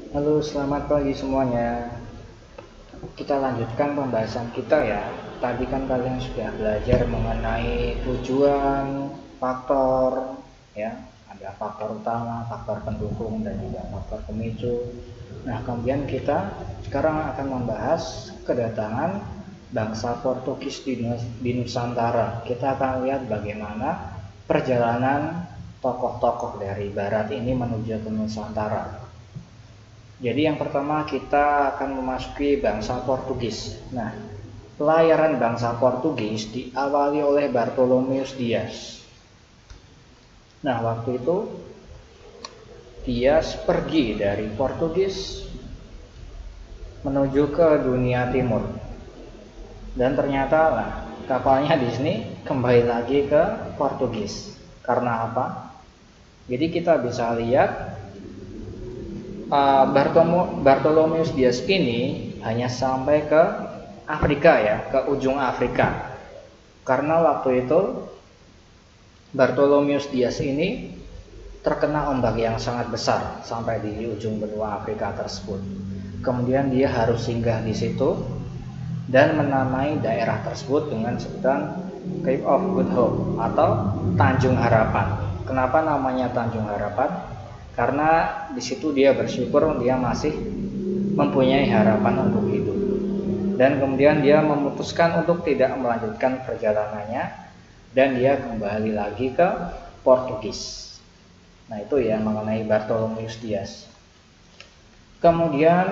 Halo, selamat pagi semuanya. Kita lanjutkan pembahasan kita ya. Tadi kan kalian sudah belajar mengenai tujuan, faktor, ya. Ada faktor utama, faktor pendukung, dan juga faktor pemicu. Nah, kemudian kita sekarang akan membahas kedatangan bangsa Portugis di Nusantara. Kita akan lihat bagaimana perjalanan tokoh-tokoh dari Barat ini menuju ke Nusantara. Jadi yang pertama kita akan memasuki bangsa Portugis. Nah, pelayaran bangsa Portugis diawali oleh Bartolomeus Dias. Nah, waktu itu Dias pergi dari Portugis menuju ke dunia timur. Dan ternyata kapalnya di sini kembali lagi ke Portugis. Karena apa? Jadi kita bisa lihat Bartolomeus Dias ini hanya sampai ke Afrika ya, ke ujung Afrika. Karena waktu itu Bartolomeus Dias ini terkena ombak yang sangat besar sampai di ujung benua Afrika tersebut. Kemudian dia harus singgah di situ dan menamai daerah tersebut dengan sebutan Cape of Good Hope atau Tanjung Harapan. Kenapa namanya Tanjung Harapan? Karena di situ dia bersyukur dia masih mempunyai harapan untuk hidup. Dan kemudian dia memutuskan untuk tidak melanjutkan perjalanannya dan dia kembali lagi ke Portugis. Nah, itu ya mengenai Bartolomeus Dias. Kemudian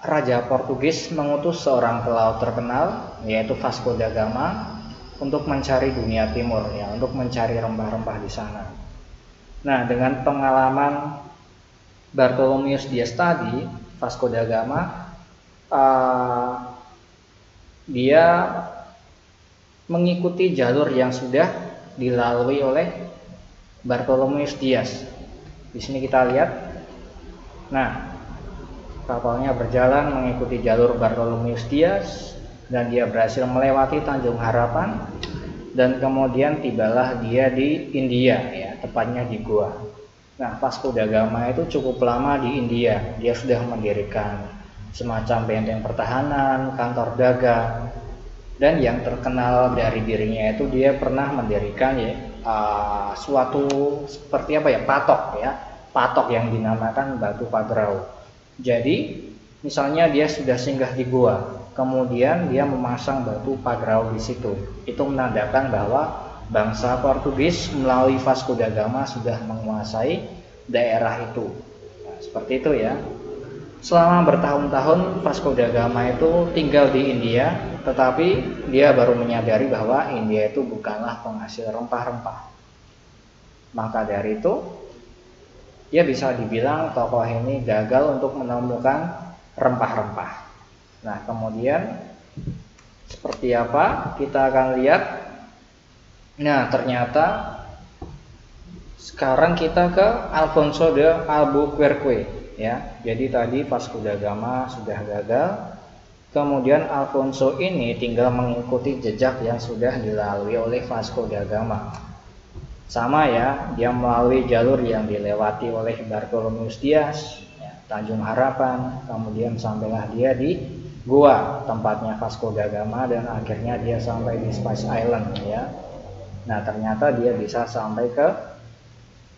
Raja Portugis mengutus seorang pelaut terkenal yaitu Vasco da Gama untuk mencari dunia timur ya, untuk mencari rempah-rempah di sana. Nah, dengan pengalaman Bartolomeus Dias tadi, Vasco da Gama dia mengikuti jalur yang sudah dilalui oleh Bartolomeus Dias. Di sini kita lihat. Nah, kapalnya berjalan mengikuti jalur Bartolomeus Dias dan dia berhasil melewati Tanjung Harapan dan kemudian tibalah dia di India ya, tepatnya di Goa. Nah, Vasco da Gama itu cukup lama di India. Dia sudah mendirikan semacam benteng pertahanan, kantor dagang, dan yang terkenal dari dirinya itu dia pernah mendirikan suatu seperti apa ya, patok yang dinamakan Batu Pagrau. Jadi misalnya dia sudah singgah di Goa, kemudian dia memasang batu pagrau di situ. Itu menandakan bahwa bangsa Portugis melalui Vasco da Gama sudah menguasai daerah itu. Nah, seperti itu ya. Selama bertahun-tahun Vasco da Gama itu tinggal di India, tetapi dia baru menyadari bahwa India itu bukanlah penghasil rempah-rempah. Maka dari itu, dia bisa dibilang tokoh ini gagal untuk menemukan rempah-rempah. Nah, kemudian seperti apa kita akan lihat. Nah, ternyata sekarang kita ke Alfonso de Albuquerque ya. Jadi tadi Vasco da Gama sudah gagal. Kemudian Alfonso ini tinggal mengikuti jejak yang sudah dilalui oleh Vasco da Gama. Sama ya, dia melalui jalur yang dilewati oleh Bartolomeus Dias, ya, Tanjung Harapan, kemudian sampailah dia di Goa, tempatnya Vasco da Gama, dan akhirnya dia sampai di Spice Island ya. Nah, ternyata dia bisa sampai ke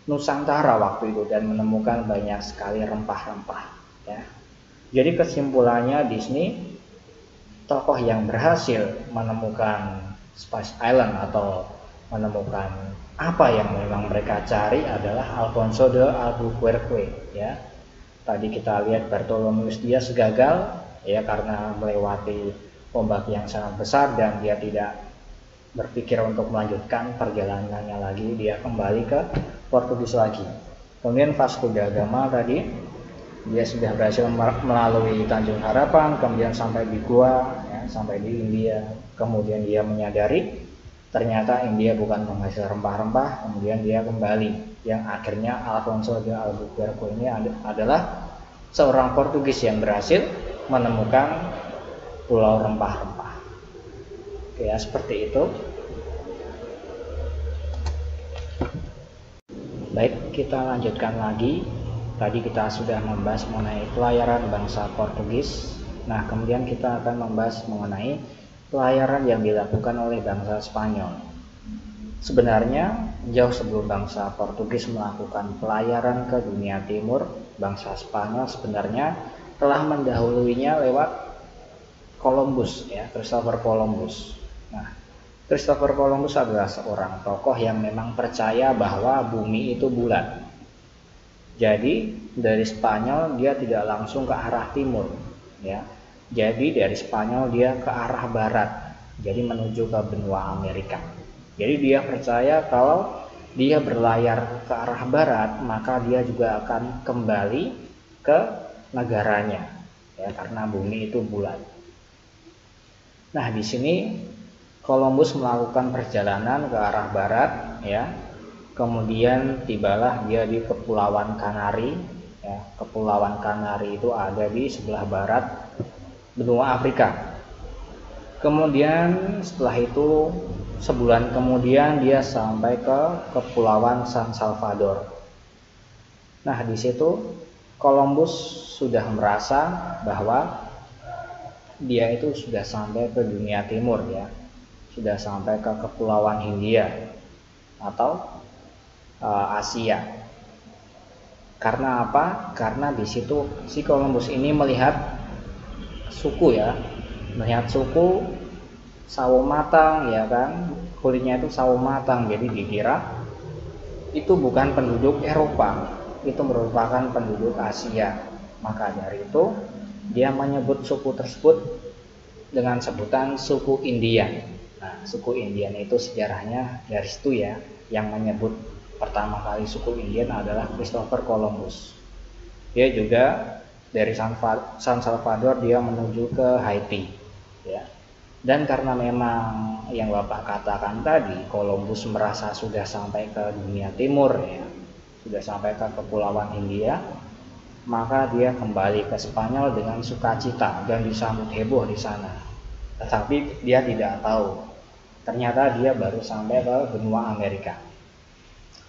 Nusantara waktu itu dan menemukan banyak sekali rempah-rempah ya. Jadi kesimpulannya di sini tokoh yang berhasil menemukan Spice Island atau menemukan apa yang memang mereka cari adalah Alfonso de Albuquerque ya. Tadi kita lihat Bartolomeus Dias gagal ya karena melewati ombak yang sangat besar dan dia tidak berpikir untuk melanjutkan perjalanannya lagi, dia kembali ke Portugis lagi. Kemudian Vasco da Gama tadi dia sudah berhasil melalui Tanjung Harapan, kemudian sampai di Goa ya, sampai di India. Kemudian dia menyadari ternyata India bukan penghasil rempah-rempah, kemudian dia kembali. Yang akhirnya Alfonso de Albuquerque ini adalah seorang Portugis yang berhasil menemukan pulau rempah-rempah. Oke ya, seperti itu. Baik, kita lanjutkan lagi. Tadi kita sudah membahas mengenai pelayaran bangsa Portugis. Nah, kemudian kita akan membahas mengenai pelayaran yang dilakukan oleh bangsa Spanyol. Sebenarnya jauh sebelum bangsa Portugis melakukan pelayaran ke dunia timur, bangsa Spanyol sebenarnya telah mendahuluinya lewat Columbus, ya, Christopher Columbus. Nah, Christopher Columbus adalah seorang tokoh yang memang percaya bahwa bumi itu bulat. Jadi dari Spanyol dia tidak langsung ke arah timur, ya. Jadi dari Spanyol dia ke arah barat, jadi menuju ke benua Amerika. Jadi dia percaya kalau dia berlayar ke arah barat, maka dia juga akan kembali ke negaranya, ya, karena bumi itu bulat. Nah, di sini Columbus melakukan perjalanan ke arah barat, ya. Kemudian tibalah dia di Kepulauan Kanari, ya. Kepulauan Kanari itu ada di sebelah barat benua Afrika. Kemudian setelah itu sebulan kemudian dia sampai ke Kepulauan San Salvador. Nah, di situ Columbus sudah merasa bahwa dia itu sudah sampai ke dunia timur, ya. Sudah sampai ke Kepulauan Hindia atau Asia. Karena apa? Karena di situ si Columbus ini melihat suku, ya, melihat suku sawo matang, ya kan, kulitnya itu sawo matang. Jadi dikira itu bukan penduduk Eropa, itu merupakan penduduk Asia. Maka dari itu dia menyebut suku tersebut dengan sebutan suku Indian. Nah, suku Indian itu sejarahnya dari situ, ya. Yang menyebut pertama kali suku Indian adalah Christopher Columbus. Dia juga dari San Salvador dia menuju ke Haiti, ya. Dan karena memang yang Bapak katakan tadi, Columbus merasa sudah sampai ke dunia timur, ya, sudah sampai ke Kepulauan Hindia, maka dia kembali ke Spanyol dengan sukacita dan disambut heboh di sana. Tetapi dia tidak tahu, ternyata dia baru sampai ke benua Amerika.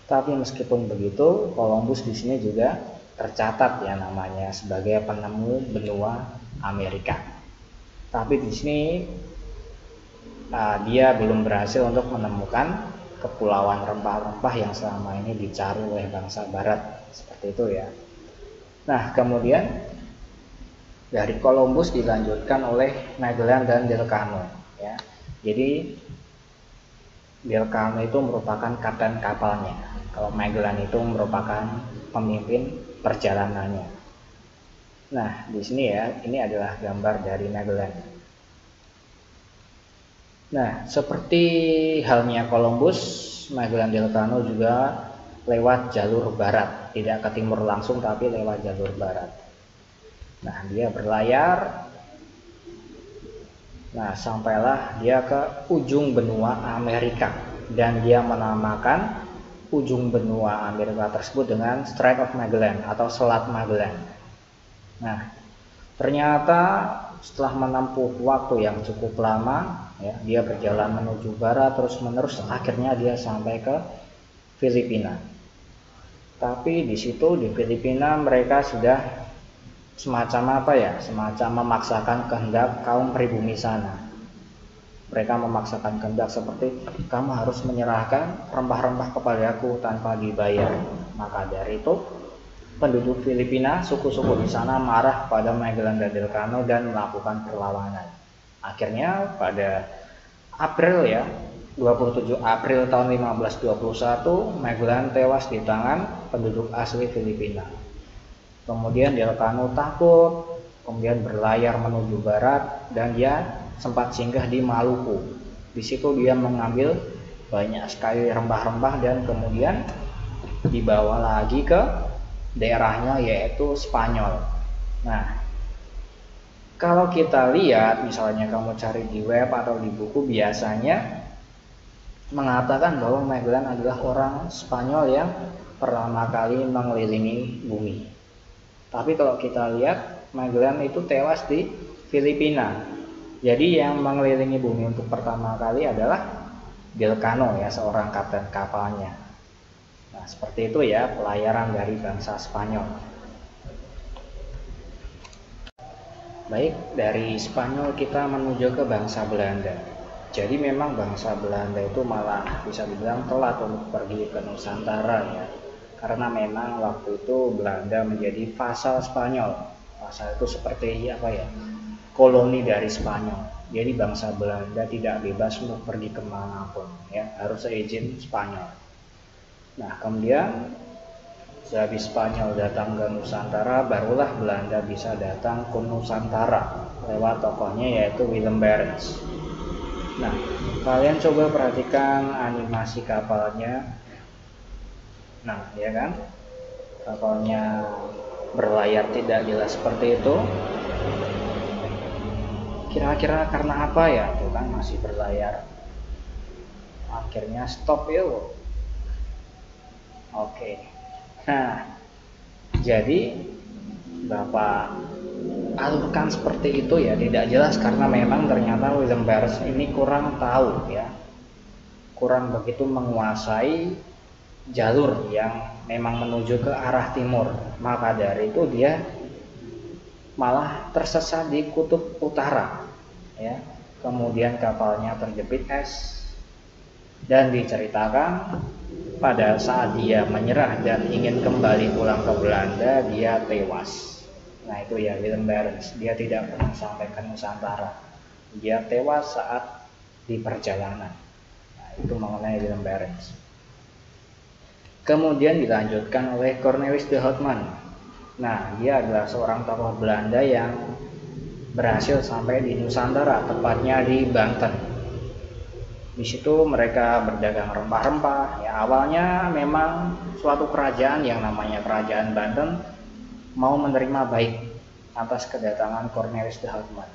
Tapi meskipun begitu, Columbus di sini juga tercatat, ya, namanya sebagai penemu benua Amerika. Tapi di sini dia belum berhasil untuk menemukan kepulauan rempah-rempah yang selama ini dicari oleh bangsa Barat, seperti itu, ya. Nah, kemudian dari Columbus dilanjutkan oleh Magellan dan Delcano, ya. Jadi Delcano itu merupakan kapten kapalnya, kalau Magellan itu merupakan pemimpin perjalanannya. Nah, di sini, ya, ini adalah gambar dari Magellan. Nah, seperti halnya Columbus, Magellan Delcano juga lewat jalur barat, tidak ke timur langsung tapi lewat jalur barat. Nah, dia berlayar. Nah, sampailah dia ke ujung benua Amerika dan dia menamakan ujung benua Amerika tersebut dengan Strait of Magellan atau Selat Magellan. Nah, ternyata setelah menempuh waktu yang cukup lama, ya, dia berjalan menuju barat terus-menerus, akhirnya dia sampai ke Filipina. Tapi di situ di Filipina mereka sudah semacam apa, ya, semacam memaksakan kehendak kaum pribumi sana. Mereka memaksakan kehendak seperti, kamu harus menyerahkan rempah-rempah kepadaku tanpa dibayar. Maka dari itu penduduk Filipina, suku-suku di sana marah pada Magellan dan Delcano dan melakukan perlawanan. Akhirnya pada April, ya, 27 April tahun 1521, Magellan tewas di tangan penduduk asli Filipina. Kemudian Delcano takut, kemudian berlayar menuju barat dan dia sempat singgah di Maluku. Di situ dia mengambil banyak sekali rempah-rempah dan kemudian dibawa lagi ke daerahnya, yaitu Spanyol. Nah, kalau kita lihat, misalnya kamu cari di web atau di buku, biasanya mengatakan bahwa Magellan adalah orang Spanyol yang pertama kali mengelilingi bumi. Tapi kalau kita lihat, Magellan itu tewas di Filipina. Jadi yang mengelilingi bumi untuk pertama kali adalah Delcano, ya, seorang kapten kapalnya. Nah, seperti itu, ya, pelayaran dari bangsa Spanyol. Baik, dari Spanyol kita menuju ke bangsa Belanda. Jadi memang bangsa Belanda itu malah bisa dibilang telat untuk pergi ke Nusantara ya. Karena memang waktu itu Belanda menjadi vasal Spanyol. Vasal itu seperti apa ya? Koloni dari Spanyol. Jadi bangsa Belanda tidak bebas untuk pergi kemanapun ya, harus seizin Spanyol. Nah, kemudian sehabis Spanyol datang ke Nusantara, barulah Belanda bisa datang ke Nusantara lewat tokohnya yaitu Willem Barents. Nah, kalian coba perhatikan animasi kapalnya. Nah, ya kan? Kapalnya berlayar tidak jelas seperti itu. Kira-kira karena apa ya? Tuh kan masih berlayar. Akhirnya stop yuk. Oke. Nah, jadi Bapak alurkan seperti itu ya, tidak jelas karena memang ternyata Willem Barents ini kurang tahu ya, kurang begitu menguasai jalur yang memang menuju ke arah timur. Maka dari itu dia malah tersesat di kutub utara ya. Kemudian kapalnya terjepit es dan diceritakan pada saat dia menyerah dan ingin kembali pulang ke Belanda, dia tewas. Nah itu ya Willem Barents, dia tidak pernah sampai ke Nusantara. Dia tewas saat di perjalanan. Nah itu mengenai Willem Barents. Kemudian dilanjutkan oleh Cornelis de Houtman. Nah dia adalah seorang tokoh Belanda yang berhasil sampai di Nusantara, tepatnya di Banten. Di situ mereka berdagang rempah-rempah. Ya, awalnya memang suatu kerajaan yang namanya Kerajaan Banten mau menerima baik atas kedatangan Cornelis de Houtman.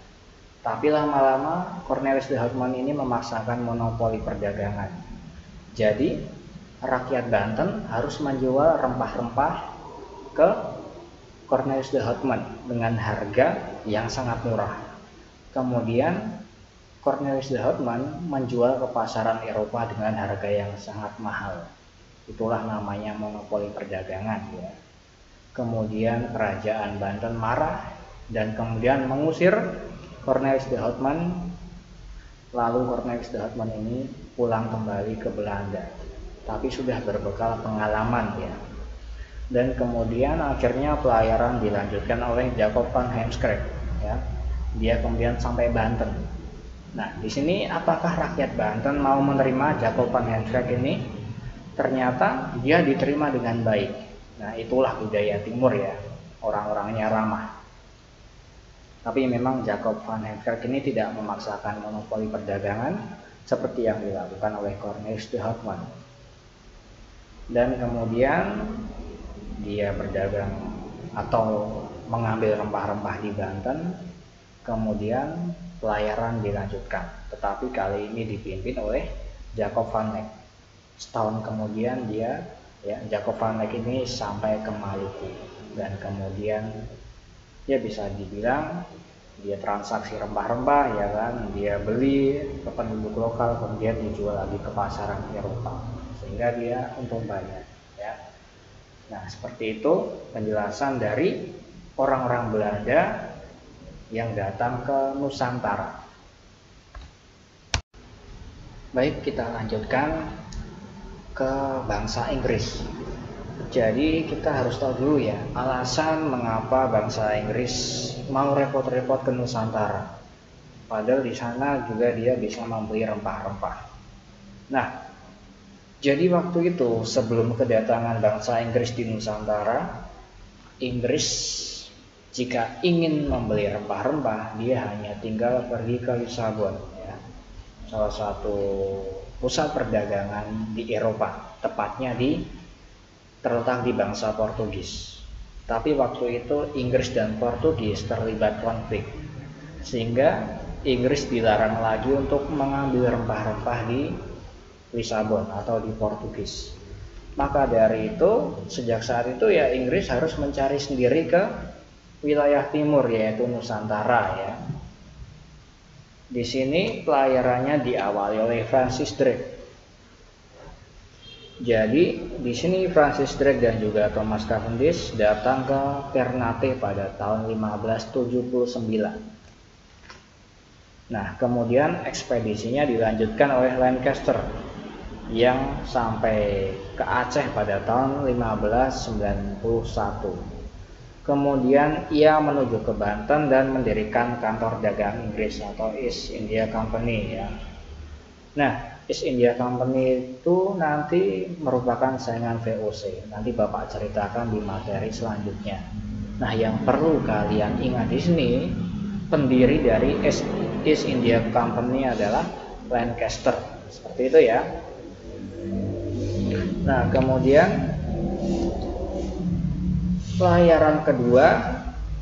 Tapi lama-lama Cornelis de Houtman ini memaksakan monopoli perdagangan. Jadi rakyat Banten harus menjual rempah-rempah ke Cornelis de Houtman dengan harga yang sangat murah. Kemudian Cornelis de Houtman menjual ke pasaran Eropa dengan harga yang sangat mahal. Itulah namanya monopoli perdagangan ya. Kemudian kerajaan Banten marah dan kemudian mengusir Cornelis de Houtman. Lalu Cornelis de Houtman ini pulang kembali ke Belanda, tapi sudah berbekal pengalaman ya. Dan kemudian akhirnya pelayaran dilanjutkan oleh Jacob van Heemskerk ya. Dia kemudian sampai Banten. Nah, di sini apakah rakyat Banten mau menerima Jacob van Heemskerk ini? Ternyata dia diterima dengan baik. Nah, itulah budaya Timur ya, orang-orangnya ramah. Tapi memang Jacob van Heemskerk ini tidak memaksakan monopoli perdagangan seperti yang dilakukan oleh Cornelis de Houtman. Dan kemudian dia berdagang atau mengambil rempah-rempah di Banten, kemudian pelayaran dilanjutkan, tetapi kali ini dipimpin oleh Jacob van Lek. Setahun kemudian Jacob van Lek ini sampai ke Maluku dan kemudian ya bisa dibilang dia transaksi rempah-rempah ya kan, dia beli ke penduduk lokal kemudian dijual lagi ke pasaran Eropa sehingga dia untung banyak ya. Nah seperti itu penjelasan dari orang-orang Belanda yang datang ke Nusantara. Baik, kita lanjutkan ke bangsa Inggris. Jadi kita harus tahu dulu ya alasan mengapa bangsa Inggris mau repot-repot ke Nusantara. Padahal di sana juga dia bisa membeli rempah-rempah. Nah, jadi waktu itu sebelum kedatangan bangsa Inggris di Nusantara, Inggris jika ingin membeli rempah-rempah, dia hanya tinggal pergi ke Lisabon, ya, salah satu pusat perdagangan di Eropa, tepatnya terletak di bangsa Portugis. Tapi waktu itu Inggris dan Portugis terlibat konflik, sehingga Inggris dilarang lagi untuk mengambil rempah-rempah di Lisabon atau di Portugis. Maka dari itu, sejak saat itu ya Inggris harus mencari sendiri ke wilayah timur yaitu Nusantara ya. Di sini pelayarannya diawali oleh Francis Drake. Jadi di sini Francis Drake dan juga Thomas Cavendish datang ke Ternate pada tahun 1579. Nah, kemudian ekspedisinya dilanjutkan oleh Lancaster yang sampai ke Aceh pada tahun 1591. Kemudian ia menuju ke Banten dan mendirikan kantor dagang Inggris atau East India Company ya. Nah, East India Company itu nanti merupakan saingan VOC. Nanti Bapak ceritakan di materi selanjutnya. Nah, yang perlu kalian ingat di sini, pendiri dari East India Company adalah Lancaster. Seperti itu ya. Nah, kemudian pelayaran kedua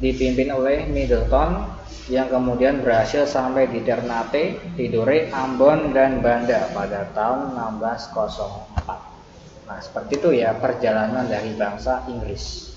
dipimpin oleh Middleton yang kemudian berhasil sampai di Ternate, Tidore, Ambon, dan Banda pada tahun 1604. Nah, seperti itu ya perjalanan dari bangsa Inggris.